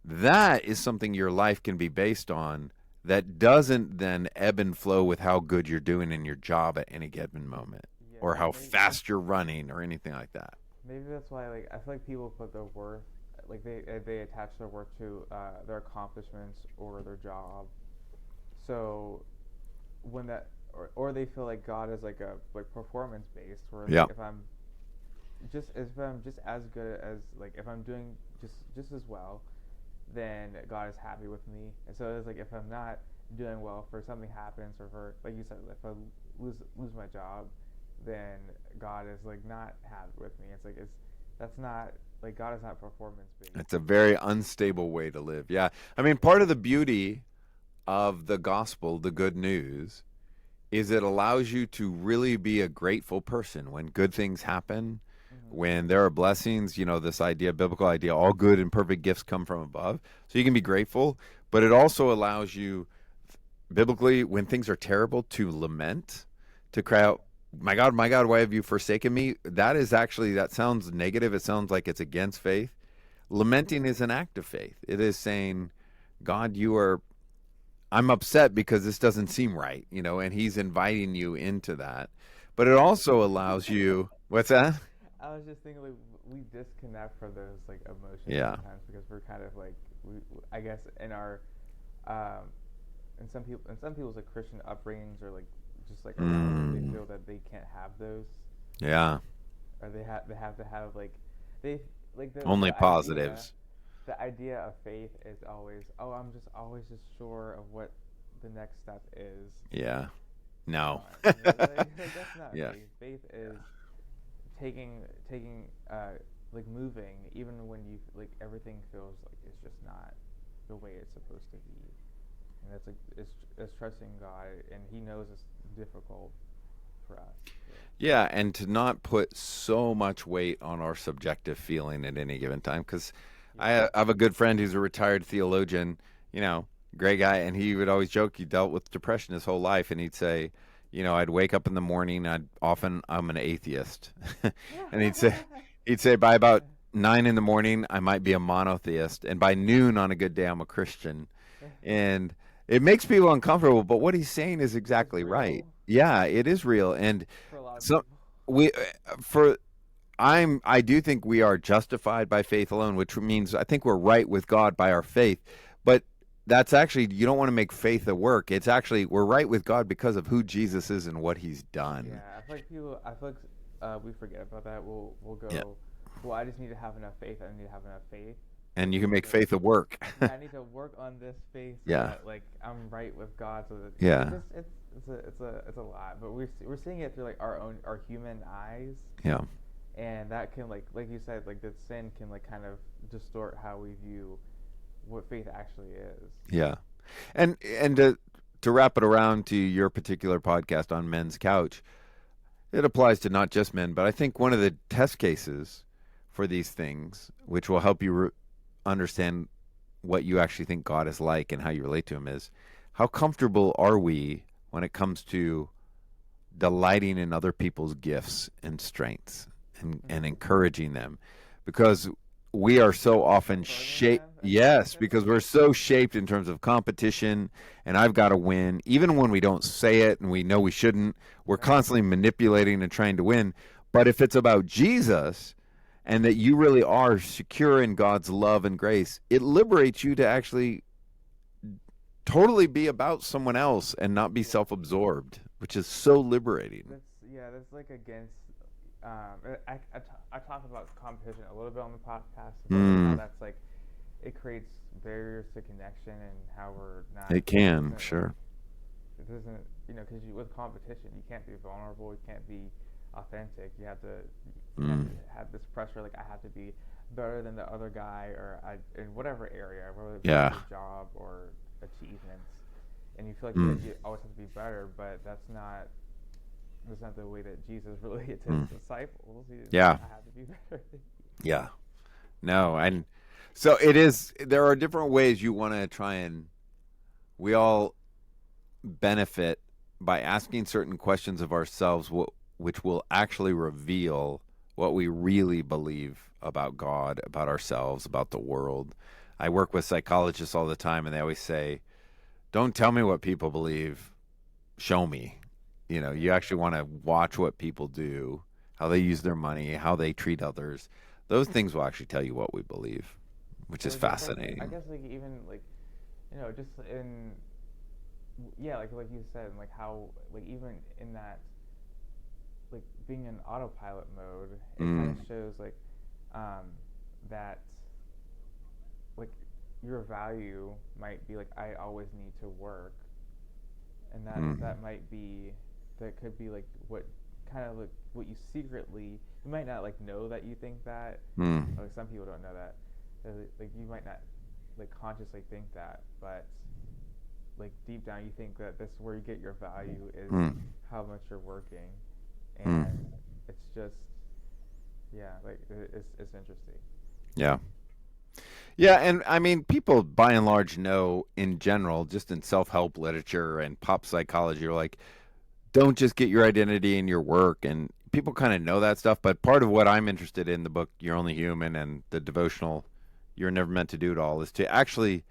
[SPEAKER 2] that is something your life can be based on that doesn't then ebb and flow with how good you're doing in your job at any given moment
[SPEAKER 1] Yeah.
[SPEAKER 2] or how fast you're running or anything like that.
[SPEAKER 1] Maybe that's why like I feel like people put their worth like they attach their worth to their accomplishments or their job. So when that or they feel like God is like a like performance based where like
[SPEAKER 2] Yeah.
[SPEAKER 1] if I'm just as good as like if I'm doing just as well, then God is happy with me. And so it's like if I'm not doing well, for something happens, or for like you said, if I lose my job, then God is like not happy with me. It's like that's not like God is not performance based.
[SPEAKER 2] It's a very unstable way to live. Yeah. I mean, part of the beauty of the gospel, the good news, is it allows you to really be a grateful person when good things happen, when there are blessings, this idea, biblical idea, all good and perfect gifts come from above. So you can be grateful, but it also allows you biblically, when things are terrible, to lament, to cry
[SPEAKER 1] Yeah.
[SPEAKER 2] out, my God, why have you forsaken me? That is actually, that sounds negative. It sounds like it's against faith. Lamenting is an act of faith. It is saying, God, I'm upset because this doesn't seem right, and he's inviting you into that. But it also allows you, what's that?
[SPEAKER 1] I was just thinking, like, we disconnect from those like emotions
[SPEAKER 2] Yeah.
[SPEAKER 1] sometimes because we're kind of like I guess in our um, in some people's like Christian upbringings or like just like around them, they
[SPEAKER 2] Mm,
[SPEAKER 1] feel that they can't have those,
[SPEAKER 2] yeah.
[SPEAKER 1] or they have to have like they like
[SPEAKER 2] Only positives.
[SPEAKER 1] the idea of faith is always, oh, I'm just always just sure of what the next step is.
[SPEAKER 2] Yeah. No.
[SPEAKER 1] Like that's not
[SPEAKER 2] Yeah.
[SPEAKER 1] faith. Faith is taking like moving even when you like everything feels like it's just not the way it's supposed to be, and that's like it's trusting God, and He knows it's difficult for us. So,
[SPEAKER 2] Yeah, and to not put so much weight on our subjective feeling at any given time. Because
[SPEAKER 1] yeah.
[SPEAKER 2] I have a good friend who's a retired theologian, you know, great guy, and he would always joke he dealt with depression his whole life, and he'd say, I'd wake up in the morning, I'm an atheist, and he'd say by about 9 in the morning I might be a monotheist, and by noon on a good day I'm a Christian, and it makes people uncomfortable. But what he's saying is
[SPEAKER 1] It's
[SPEAKER 2] exactly right.
[SPEAKER 1] real
[SPEAKER 2] Yeah, it is real, and
[SPEAKER 1] for a lot of
[SPEAKER 2] so
[SPEAKER 1] people.
[SPEAKER 2] we for I do think we are justified by faith alone, which means I think we're right with God by our faith. But that's actually, you don't want to make faith a work. It's actually, we're right with God because of who Jesus is and what He's done.
[SPEAKER 1] Yeah, I feel like we forget about that. We'll
[SPEAKER 2] Yeah,
[SPEAKER 1] go. Well, I just need to have enough faith. I need to have enough faith.
[SPEAKER 2] and
[SPEAKER 1] But
[SPEAKER 2] you
[SPEAKER 1] we
[SPEAKER 2] can make
[SPEAKER 1] forget,
[SPEAKER 2] faith a work.
[SPEAKER 1] yeah, I need to work on this faith so
[SPEAKER 2] Yeah,
[SPEAKER 1] that like I'm right with God. So that
[SPEAKER 2] yeah,
[SPEAKER 1] it's a lot. But we're seeing it through like our human eyes,
[SPEAKER 2] yeah,
[SPEAKER 1] and that can like you said, like that sin can like kind of distort how we view what faith actually is.
[SPEAKER 2] yeah. And to wrap it around to your particular podcast on Men's Couch, it applies to not just men, but I think one of the test cases for these things, which will help you understand what you actually think God is like and how you relate to Him, is how comfortable are we when it comes to delighting in other people's gifts and strengths and
[SPEAKER 1] Mm-hmm.
[SPEAKER 2] encouraging them, because we are so often
[SPEAKER 1] Affirming
[SPEAKER 2] shaped.
[SPEAKER 1] them.
[SPEAKER 2] Yes, because we're so shaped in terms of competition, and I've got to win. Even when we don't say it and we know we shouldn't, we're
[SPEAKER 1] Right.
[SPEAKER 2] constantly manipulating and trying to win. But if it's about Jesus and that you really are secure in God's love and grace, it liberates you to actually totally be about someone else and not be
[SPEAKER 1] Yeah.
[SPEAKER 2] self-absorbed, which is so liberating.
[SPEAKER 1] That's like against. I talk about competition a little bit on the podcast about like how
[SPEAKER 2] Mm,
[SPEAKER 1] that's like it creates barriers to connection and how we're not
[SPEAKER 2] it can,
[SPEAKER 1] doesn't like
[SPEAKER 2] sure.
[SPEAKER 1] it doesn't because with competition you can't be vulnerable, you can't be authentic. You have to
[SPEAKER 2] Mm,
[SPEAKER 1] have this pressure like I have to be better than the other guy or in whatever area, whether it be like
[SPEAKER 2] yeah.
[SPEAKER 1] your job or achievements, and you feel like
[SPEAKER 2] Mm,
[SPEAKER 1] you always have to be better, but that's not the way that Jesus related to his
[SPEAKER 2] mm,
[SPEAKER 1] disciples. He didn't say,
[SPEAKER 2] yeah.
[SPEAKER 1] I have to be better.
[SPEAKER 2] Yeah. No, and so it is. There are different ways you want to try and we all benefit by asking certain questions of ourselves, which will actually reveal what we really believe about God, about ourselves, about the world. I work with psychologists all the time, and they always say, "Don't tell me what people believe. Show me." You
[SPEAKER 1] Yeah.
[SPEAKER 2] actually want to watch what people do, how they use their money, how they treat others. Those things will actually tell you what we believe, which is
[SPEAKER 1] Or just like I
[SPEAKER 2] fascinating.
[SPEAKER 1] guess like even like just in yeah like you said like how like even in that like being in autopilot mode, it kind of
[SPEAKER 2] Mm,
[SPEAKER 1] shows like um that like your value might be like I always need to work, and
[SPEAKER 2] mm,
[SPEAKER 1] that could be like what kind of like what you secretly, you might not like know that you think that,
[SPEAKER 2] mm,
[SPEAKER 1] like some people don't know that, like you might not like consciously think that, but like deep down you think that this is where you get your value is
[SPEAKER 2] mm,
[SPEAKER 1] how much you're working,
[SPEAKER 2] mm.
[SPEAKER 1] and it's just yeah, like it's interesting.
[SPEAKER 2] Yeah. Yeah, and I mean, people by and large know in general, just in self help literature and pop psychology, are like, don't just get your identity in your work. And people kind of know that stuff. But part of what I'm interested in the book, You're Only Human, and the devotional, You're Never Meant to Do It All, is to actually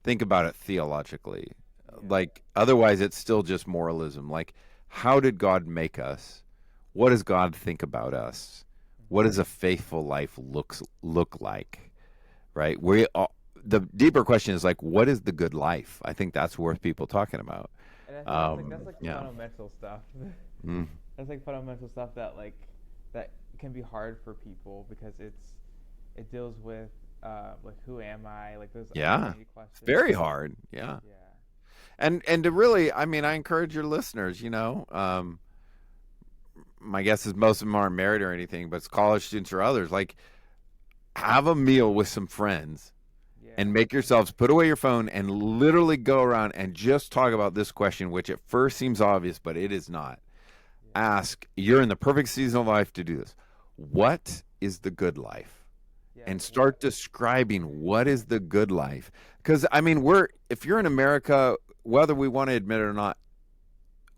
[SPEAKER 2] think about it theologically.
[SPEAKER 1] Yeah.
[SPEAKER 2] Like, otherwise, it's still just moralism. Like, how did God make us? What does God think about us? What
[SPEAKER 1] Hmm.
[SPEAKER 2] does a faithful life look like? Right? The deeper question is like, what is the good life? I think that's worth people talking about.
[SPEAKER 1] And I think that's like
[SPEAKER 2] Yeah.
[SPEAKER 1] fundamental stuff.
[SPEAKER 2] Mm.
[SPEAKER 1] That's like fundamental stuff that that can be hard for people because it deals with like who am I, like those
[SPEAKER 2] Yeah.
[SPEAKER 1] identity
[SPEAKER 2] It's
[SPEAKER 1] questions.
[SPEAKER 2] very hard. Yeah.
[SPEAKER 1] Yeah.
[SPEAKER 2] And to really, I mean, I encourage your listeners, my guess is most of them aren't married or anything, but it's college students or others, like have a meal with some friends and
[SPEAKER 1] Yeah.
[SPEAKER 2] make yourselves put away your phone and literally go around and just talk about this question, which at first seems obvious, but it is not.
[SPEAKER 1] Yeah.
[SPEAKER 2] Ask, you're in the perfect season of life to do this. What is the good life?
[SPEAKER 1] Yeah.
[SPEAKER 2] And
[SPEAKER 1] What?
[SPEAKER 2] start describing what is the good life. Because, I mean, if you're in America, whether we want to admit it or not,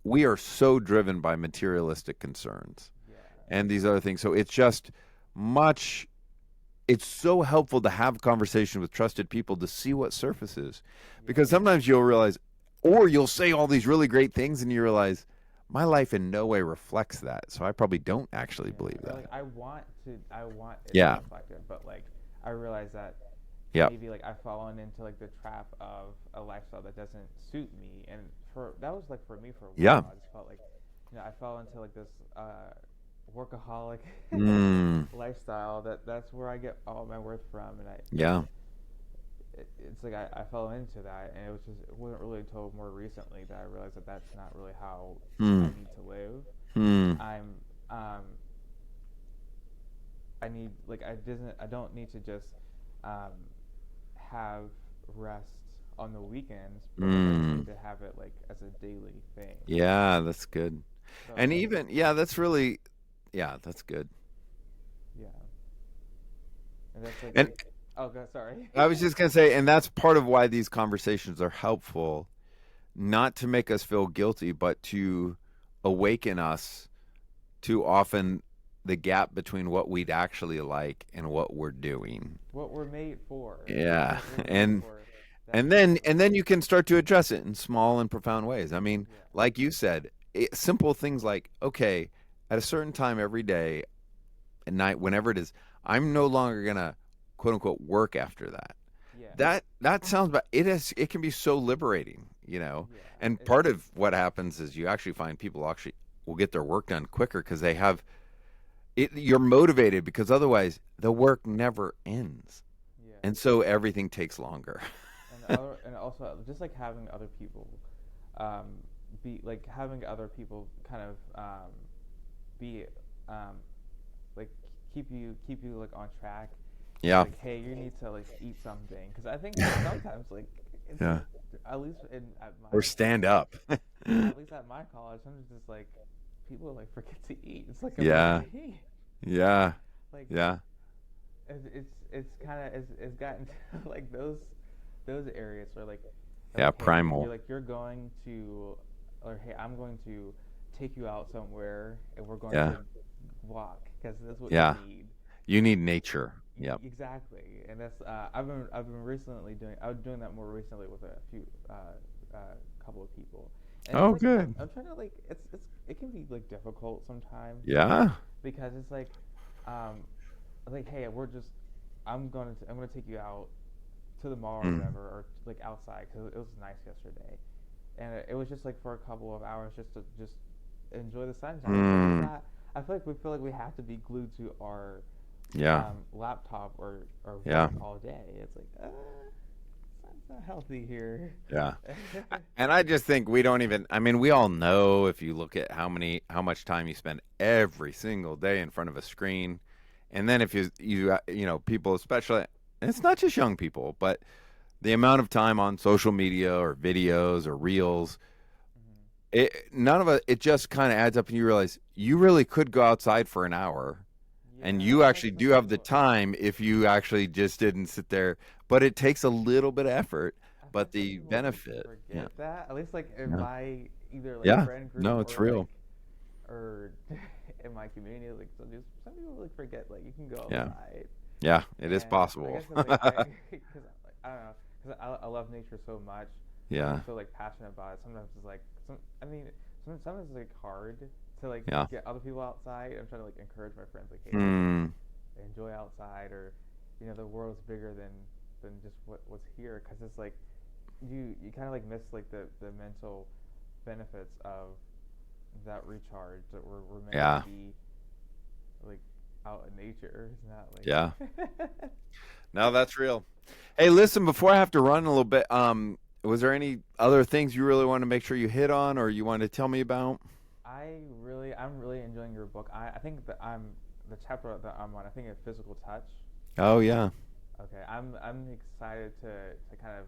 [SPEAKER 2] we are so driven by materialistic concerns
[SPEAKER 1] Yeah.
[SPEAKER 2] and these other things. So it's just much it's so helpful to have conversation with trusted people to see what surfaces,
[SPEAKER 1] Yeah.
[SPEAKER 2] because sometimes you'll realize, or you'll say all these really great things and you realize my life in no way reflects that, so I probably don't actually
[SPEAKER 1] Yeah.
[SPEAKER 2] believe
[SPEAKER 1] Or
[SPEAKER 2] that.
[SPEAKER 1] like I want it to
[SPEAKER 2] Yeah.
[SPEAKER 1] reflect it, but like I realize that
[SPEAKER 2] Yep.
[SPEAKER 1] maybe like I've fallen into like the trap of a lifestyle that doesn't suit me, and for that was like for me for a
[SPEAKER 2] Yeah.
[SPEAKER 1] while. I just felt like I fell into like this workaholic
[SPEAKER 2] Mm.
[SPEAKER 1] lifestyle that's where I get all my worth from, and
[SPEAKER 2] Yeah.
[SPEAKER 1] it's like I fell into that, and it wasn't really until more recently that I realized that that's not really how I
[SPEAKER 2] Hmm.
[SPEAKER 1] need to live.
[SPEAKER 2] Hmm.
[SPEAKER 1] I'm I need like I don't need to just um, have rest on the weekends, but like I just
[SPEAKER 2] Hmm.
[SPEAKER 1] need to have it like as a daily thing.
[SPEAKER 2] Yeah, that's good.
[SPEAKER 1] So
[SPEAKER 2] And
[SPEAKER 1] like
[SPEAKER 2] even yeah, that's really yeah, that's good.
[SPEAKER 1] yeah, and that's
[SPEAKER 2] And
[SPEAKER 1] oh god, sorry.
[SPEAKER 2] I was just gonna say, and that's part of why these conversations are helpful, not to make us feel guilty, but to awaken us to often the gap between what we'd actually like and what we're doing.
[SPEAKER 1] What we're made for,
[SPEAKER 2] Yeah.
[SPEAKER 1] what we're made
[SPEAKER 2] And
[SPEAKER 1] for. That's
[SPEAKER 2] and then and then you can start to address it in small and profound ways. I mean,
[SPEAKER 1] yeah,
[SPEAKER 2] like you said, simple things like, okay, at a certain time every day, at night, whenever it is, I'm no longer gonna quote unquote work after that.
[SPEAKER 1] yeah,
[SPEAKER 2] That sounds bad. It can be so liberating.
[SPEAKER 1] yeah.
[SPEAKER 2] And part of what happens is you actually find people actually will get their work done quicker because they have it. You're motivated because otherwise the work never ends,
[SPEAKER 1] Yeah.
[SPEAKER 2] and so everything takes longer.
[SPEAKER 1] And also just like having other people um, be like having other people kind of be um, like keep you like on track and
[SPEAKER 2] Yeah,
[SPEAKER 1] like hey you need to like eat something because I think sometimes like it's
[SPEAKER 2] yeah.
[SPEAKER 1] at least at
[SPEAKER 2] Or
[SPEAKER 1] my
[SPEAKER 2] stand up.
[SPEAKER 1] at least at my college sometimes just like people like forget to eat. It's like
[SPEAKER 2] Yeah,
[SPEAKER 1] important to eat.
[SPEAKER 2] yeah,
[SPEAKER 1] Like
[SPEAKER 2] yeah,
[SPEAKER 1] it's kind of it's gotten to like those areas where
[SPEAKER 2] yeah.
[SPEAKER 1] like hey
[SPEAKER 2] Primal.
[SPEAKER 1] you're going to or hey I'm going to take you out somewhere and we're going
[SPEAKER 2] Yeah,
[SPEAKER 1] to walk because that's what you
[SPEAKER 2] yeah.
[SPEAKER 1] need.
[SPEAKER 2] You need nature. Yep.
[SPEAKER 1] Exactly, and that's I've been recently doing I was doing that more recently with a few couple of people, and it's
[SPEAKER 2] Oh,
[SPEAKER 1] like
[SPEAKER 2] good.
[SPEAKER 1] I'm trying to like it can be like difficult sometimes
[SPEAKER 2] Yeah.
[SPEAKER 1] because it's um like hey I'm gonna take you out to the mall or
[SPEAKER 2] Mm.
[SPEAKER 1] whatever or like outside because it was nice yesterday, and it was just like for a couple of hours just to just enjoy the sunshine. It's like it's
[SPEAKER 2] Mm.
[SPEAKER 1] not. I feel like we feel like we have to be glued to our
[SPEAKER 2] Yeah.
[SPEAKER 1] laptop or
[SPEAKER 2] Yeah.
[SPEAKER 1] work all day. It's like it's not healthy here.
[SPEAKER 2] Yeah. And I just think we don't even, I mean, we all know if you look at how much time you spend every single day in front of a screen. And then if people, especially, and it's not just young people, but the amount of time on social media or videos or reels,
[SPEAKER 1] Hmm.
[SPEAKER 2] none of it just kind of adds up and you realize you really could go outside for an hour And
[SPEAKER 1] Yeah,
[SPEAKER 2] you
[SPEAKER 1] that's like
[SPEAKER 2] actually do
[SPEAKER 1] some
[SPEAKER 2] have the
[SPEAKER 1] people.
[SPEAKER 2] time if you actually just didn't sit there. But it takes a little bit of effort.
[SPEAKER 1] I feel
[SPEAKER 2] But
[SPEAKER 1] like some
[SPEAKER 2] the
[SPEAKER 1] people like
[SPEAKER 2] benefit, yeah,
[SPEAKER 1] forget that. At least like in
[SPEAKER 2] yeah,
[SPEAKER 1] my either like
[SPEAKER 2] yeah.
[SPEAKER 1] friend group
[SPEAKER 2] No, it's
[SPEAKER 1] or
[SPEAKER 2] real.
[SPEAKER 1] or in my community, like some people like forget like you can go
[SPEAKER 2] Yeah,
[SPEAKER 1] outside.
[SPEAKER 2] yeah, it is
[SPEAKER 1] And I
[SPEAKER 2] possible.
[SPEAKER 1] guess it's like I because I don't know because I love nature so much and I'm
[SPEAKER 2] Yeah,
[SPEAKER 1] so like passionate about it. Sometimes it's like I mean sometimes it's like hard to like
[SPEAKER 2] yeah.
[SPEAKER 1] get other people outside. I'm trying to like encourage my friends like hey like
[SPEAKER 2] Hmm.
[SPEAKER 1] enjoy outside or the world's bigger than just what's here because it's like you kind of like miss like the mental benefits of that recharge that we're meant to
[SPEAKER 2] Yeah,
[SPEAKER 1] be like out in nature. It's not
[SPEAKER 2] yeah.
[SPEAKER 1] like
[SPEAKER 2] No, that's real. Hey, listen, before I have to run a little bit, was there any other things you really want to make sure you hit on or you want to tell me about?
[SPEAKER 1] I'm really enjoying your book. I think that I'm the chapter that I'm on. I think it's physical touch.
[SPEAKER 2] Oh, yeah.
[SPEAKER 1] Okay, I'm excited to kind of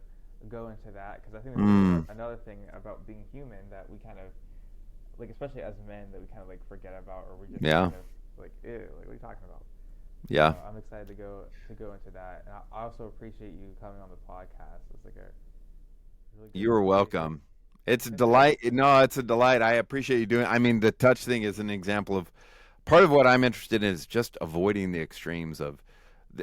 [SPEAKER 1] go into that because I think this is
[SPEAKER 2] Mm,
[SPEAKER 1] another thing about being human that we kind of like, especially as men, that we kind of like forget about or we just
[SPEAKER 2] yeah,
[SPEAKER 1] kind of like, ew, like what are you talking about? So
[SPEAKER 2] yeah.
[SPEAKER 1] I'm excited to go into that, and I also appreciate you coming on the podcast. It's like a really good
[SPEAKER 2] You are
[SPEAKER 1] conversation.
[SPEAKER 2] welcome. It's a delight. No, it's a delight. I appreciate you doing. I mean, the touch thing is an example of part of what I'm interested in is just avoiding the extremes of.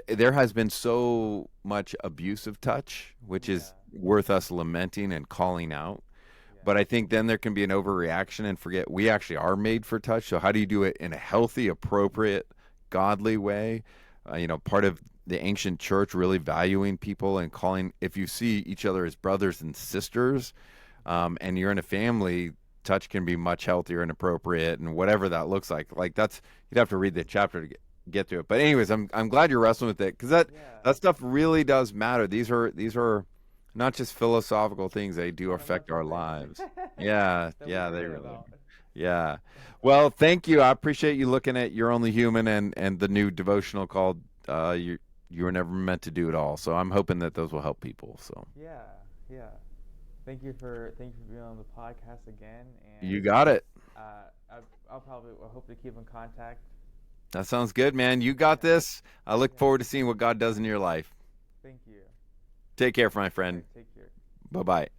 [SPEAKER 2] There has been so much abusive touch, which is
[SPEAKER 1] Yeah,
[SPEAKER 2] worth us lamenting and calling out. But I
[SPEAKER 1] yeah,
[SPEAKER 2] think then there can be an overreaction and forget we actually are made for touch. So how do you do it in a healthy, appropriate, godly way? Part of the ancient church really valuing people and calling if you see each other as brothers and sisters, and you're in a family, touch can be much healthier and appropriate, and whatever that looks like. Like that's you'd have to read the chapter to get to it. But anyways, I'm glad you're wrestling with it because
[SPEAKER 1] yeah.
[SPEAKER 2] that stuff really does matter. These are not just philosophical things, they do affect
[SPEAKER 1] Fundamental
[SPEAKER 2] our
[SPEAKER 1] things
[SPEAKER 2] lives. Yeah,
[SPEAKER 1] that we
[SPEAKER 2] yeah, they
[SPEAKER 1] forget
[SPEAKER 2] really
[SPEAKER 1] about.
[SPEAKER 2] do. Yeah. Well, thank you. I appreciate you looking at You're Only Human and the new devotional called You Were Never Meant to Do It All. So I'm hoping that those will help people. So
[SPEAKER 1] Yeah, yeah. Thank you for being on the podcast again, and
[SPEAKER 2] you got it.
[SPEAKER 1] I'll probably hope to keep in contact.
[SPEAKER 2] That sounds good, man. You got
[SPEAKER 1] Yeah,
[SPEAKER 2] this. I look
[SPEAKER 1] yeah.
[SPEAKER 2] forward to seeing what God does in your life.
[SPEAKER 1] Thank you.
[SPEAKER 2] Take care, my
[SPEAKER 1] All right,
[SPEAKER 2] friend.
[SPEAKER 1] take care.
[SPEAKER 2] Bye bye.